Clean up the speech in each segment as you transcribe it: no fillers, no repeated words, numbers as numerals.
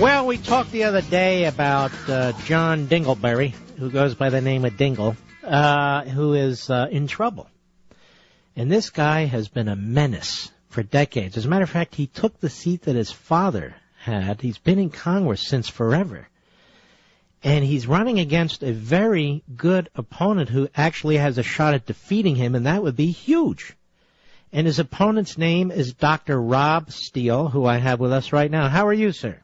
Well, we talked the other day about John Dingleberry, who goes by the name of Dingell, who is in trouble. And this guy has been a menace for decades. As a matter of fact, he took the seat that his father had. He's been in Congress since forever. And he's running against a very good opponent who actually has a shot at defeating him, and that would be huge. And his opponent's name is Dr. Rob Steele, who I have with us right now. How are you, sir?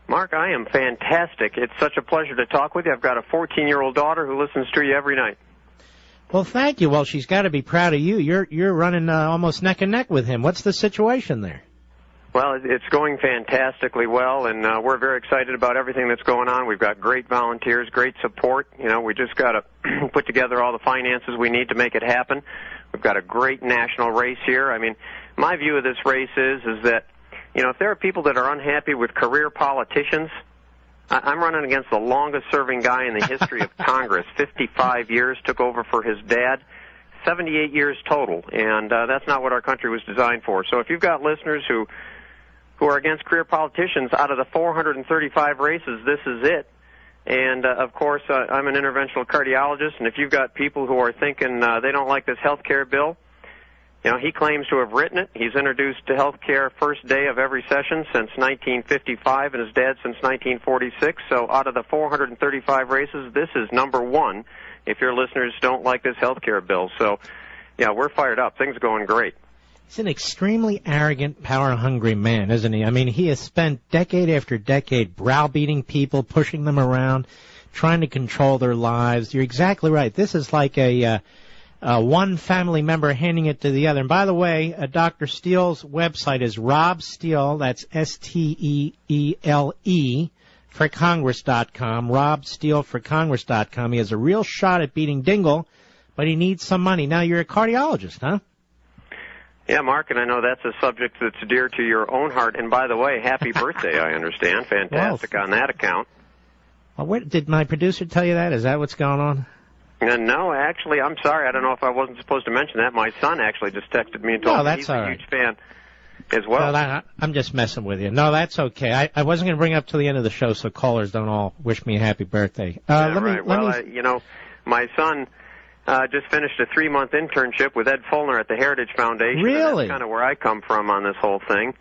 Mark, I am fantastic. It's such a pleasure to talk with you. I've got a 14-year-old daughter who listens to you every night. Well, thank you. Well, she's got to be proud of you. You're running almost neck and neck with him. What's the situation there? Well, it's going fantastically well, and we're very excited about everything that's going on. We've got great volunteers, great support. You know, we just got to put together all the finances we need to make it happen. We've got a great national race here. I mean, my view of this race is that, you know, if there are people that are unhappy with career politicians, I'm running against the longest-serving guy in the history of Congress. 55 years, took over for his dad. 78 years total, and that's not what our country was designed for. So if you've got listeners who are against career politicians, out of the 435 races, this is it. And, of course, I'm an interventional cardiologist, and if you've got people who are thinking they don't like this health care bill, you know, he claims to have written it. He's introduced to health care first day of every session since 1955, and his dad since 1946. So out of the 435 races, this is number one if your listeners don't like this health care bill. So, yeah, we're fired up. Things are going great. He's an extremely arrogant, power-hungry man, isn't he? I mean, he has spent decade after decade browbeating people, pushing them around, trying to control their lives. You're exactly right. This is like one family member handing it to the other. And by the way, Dr. Steele's website is Rob Steele, that's Steele, for Congress.com, RobSteele4Congress.com. He has a real shot at beating Dingell, but he needs some money. Now, you're a cardiologist, huh? Yeah, Mark, and I know that's a subject that's dear to your own heart. And by the way, happy birthday, I understand. Fantastic on that account. Well, did my producer tell you that? Is that what's going on? No, actually, I'm sorry. I don't know if I wasn't supposed to mention that. My son actually just texted me and told me he's a huge fan as well. I'm just messing with you. No, that's okay. I wasn't going to bring it up till the end of the show so callers don't all wish me a happy birthday. You know, my son just finished a 3-month internship with Ed Fulner at the Heritage Foundation. Really? And that's kind of where I come from on this whole thing.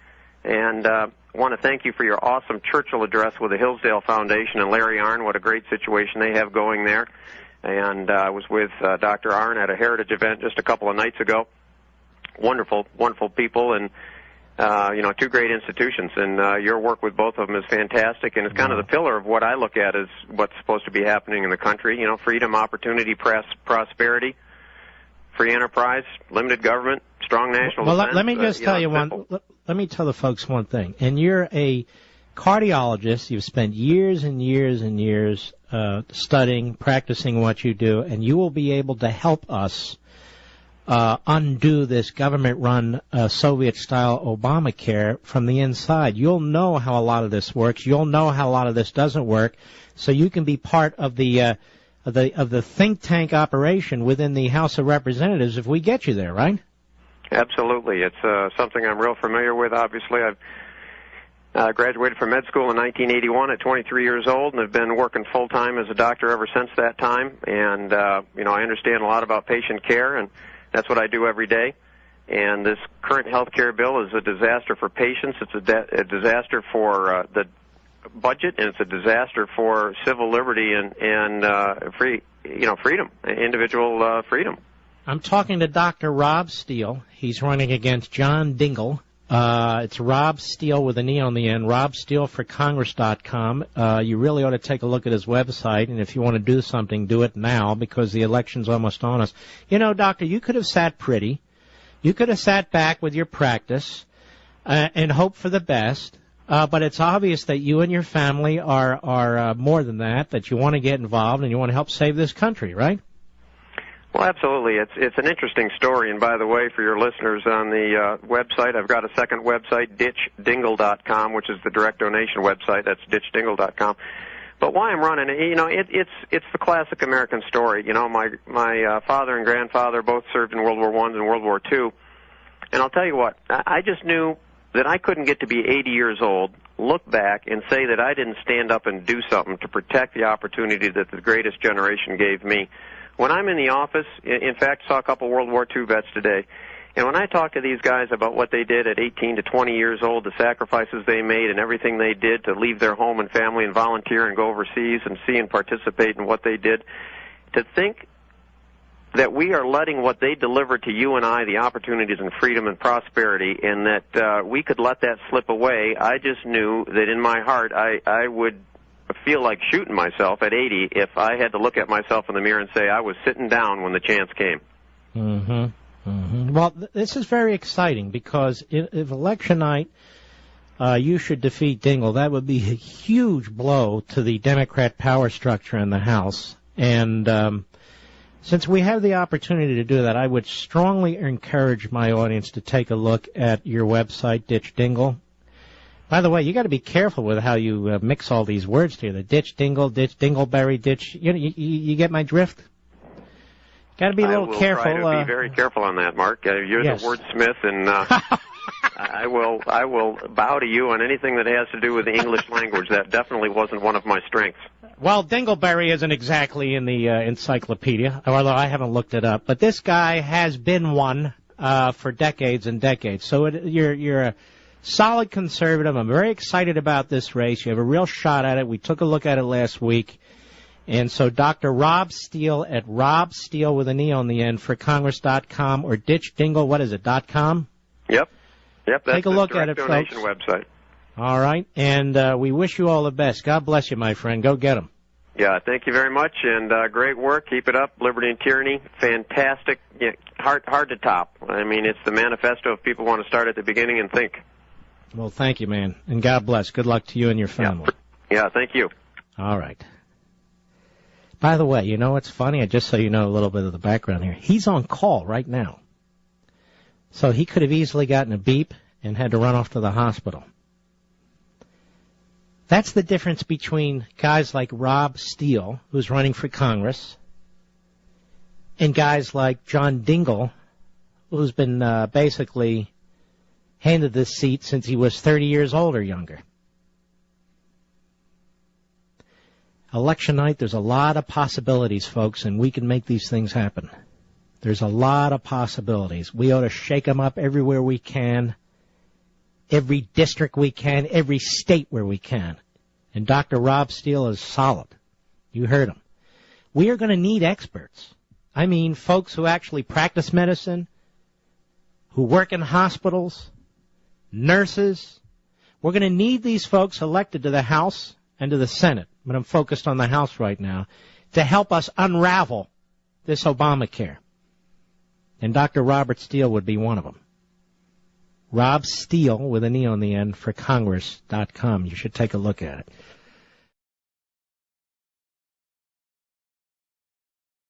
And I want to thank you for your awesome Churchill address with the Hillsdale Foundation and Larry Arnn. What a great situation they have going there. And I was with Dr. Arnn at a Heritage event just a couple of nights ago. Wonderful, wonderful people, and you know, 2 great institutions. And your work with both of them is fantastic, and it's kind of the pillar of what I look at as what's supposed to be happening in the country. You know, freedom, opportunity, prosperity, free enterprise, limited government, strong national defense. Well, let me just tell you one. Let me tell the folks one thing. And you're a cardiologist. You've spent years and years and years studying, practicing what you do, and you will be able to help us undo this government-run Soviet-style Obamacare from the inside. You'll know how a lot of this works. You'll know how a lot of this doesn't work, so you can be part of the think tank operation within the House of Representatives if we get you there, right? Absolutely. It's something I'm real familiar with. Obviously, I've graduated from med school in 1981 at 23 years old, and have been working full-time as a doctor ever since that time. And, you know, I understand a lot about patient care, and that's what I do every day. And this current health care bill is a disaster for patients. It's a disaster for the budget, and it's a disaster for civil liberty and freedom, individual freedom. I'm talking to Dr. Rob Steele. He's running against John Dingell. It's Rob Steele with an E on the end, RobSteele4Congress.com. You really ought to take a look at his website, and if you want to do something, do it now, because the election's almost on us. You know, Doctor, you could have sat pretty. You could have sat back with your practice and hoped for the best, but it's obvious that you and your family are more than that you want to get involved and you want to help save this country, right? Well, absolutely. It's an interesting story, and by the way, for your listeners on the website, I've got a second website, ditchdingell.com, which is the direct donation website. That's ditchdingell.com. But why I'm running, you know, it's the classic American story. You know, my father and grandfather both served in World War I and World War II, and I'll tell you what, I just knew that I couldn't get to be 80 years old look back and say that I didn't stand up and do something to protect the opportunity that the greatest generation gave me. When I'm in the office, in fact, saw a couple World War II vets today, and when I talk to these guys about what they did at 18 to 20 years old, the sacrifices they made and everything they did to leave their home and family and volunteer and go overseas and see and participate in what they did, to think that we are letting what they delivered to you and I, the opportunities and freedom and prosperity, and that we could let that slip away, I just knew that in my heart I would feel like shooting myself at 80 if I had to look at myself in the mirror and say I was sitting down when the chance came. Mm-hmm. Mm-hmm. Well, this is very exciting because if election night you should defeat Dingell, that would be a huge blow to the Democrat power structure in the House. And since we have the opportunity to do that, I would strongly encourage my audience to take a look at your website, Ditch Dingell. By the way, you got to be careful with how you mix all these words together. Ditch Dingell, Ditch Dingleberry, Ditch. You get my drift? Got to be a little careful. I will try to be very careful on that, Mark. You're yes. the wordsmith, and I will bow to you on anything that has to do with the English language. That definitely wasn't one of my strengths. Well, Dingleberry isn't exactly in the encyclopedia, although I haven't looked it up. But this guy has been one for decades and decades. So you're a solid conservative. I'm very excited about this race. You have a real shot at it. We took a look at it last week. And so Dr. Rob Steele at Rob Steele with an E on the end for Congress.com or Ditch Dingell, what is it, .com? Yep, that's Take a look the at it, donation folks. Website. All right, and we wish you all the best. God bless you, my friend. Go get them. Yeah, thank you very much, and great work. Keep it up. Liberty and Tyranny, fantastic. Yeah, hard to top. I mean, it's the manifesto if people want to start at the beginning and think. Well, thank you, man, and God bless. Good luck to you and your family. Yeah, thank you. All right. By the way, you know what's funny? Just so you know a little bit of the background here. He's on call right now. So he could have easily gotten a beep and had to run off to the hospital. That's the difference between guys like Rob Steele, who's running for Congress, and guys like John Dingell, who's been basically handed this seat since he was 30 years old or younger. Election night, there's a lot of possibilities, folks, and we can make these things happen. There's a lot of possibilities. We ought to shake them up everywhere we can, every district we can, every state where we can. And Dr. Rob Steele is solid. You heard him. We are going to need experts. I mean, folks who actually practice medicine, who work in hospitals, nurses. We're going to need these folks elected to the House and to the Senate, but I'm focused on the House right now, to help us unravel this Obamacare. And Dr. Robert Steele would be one of them. Rob Steele with an E on the end for Congress.com. You should take a look at it.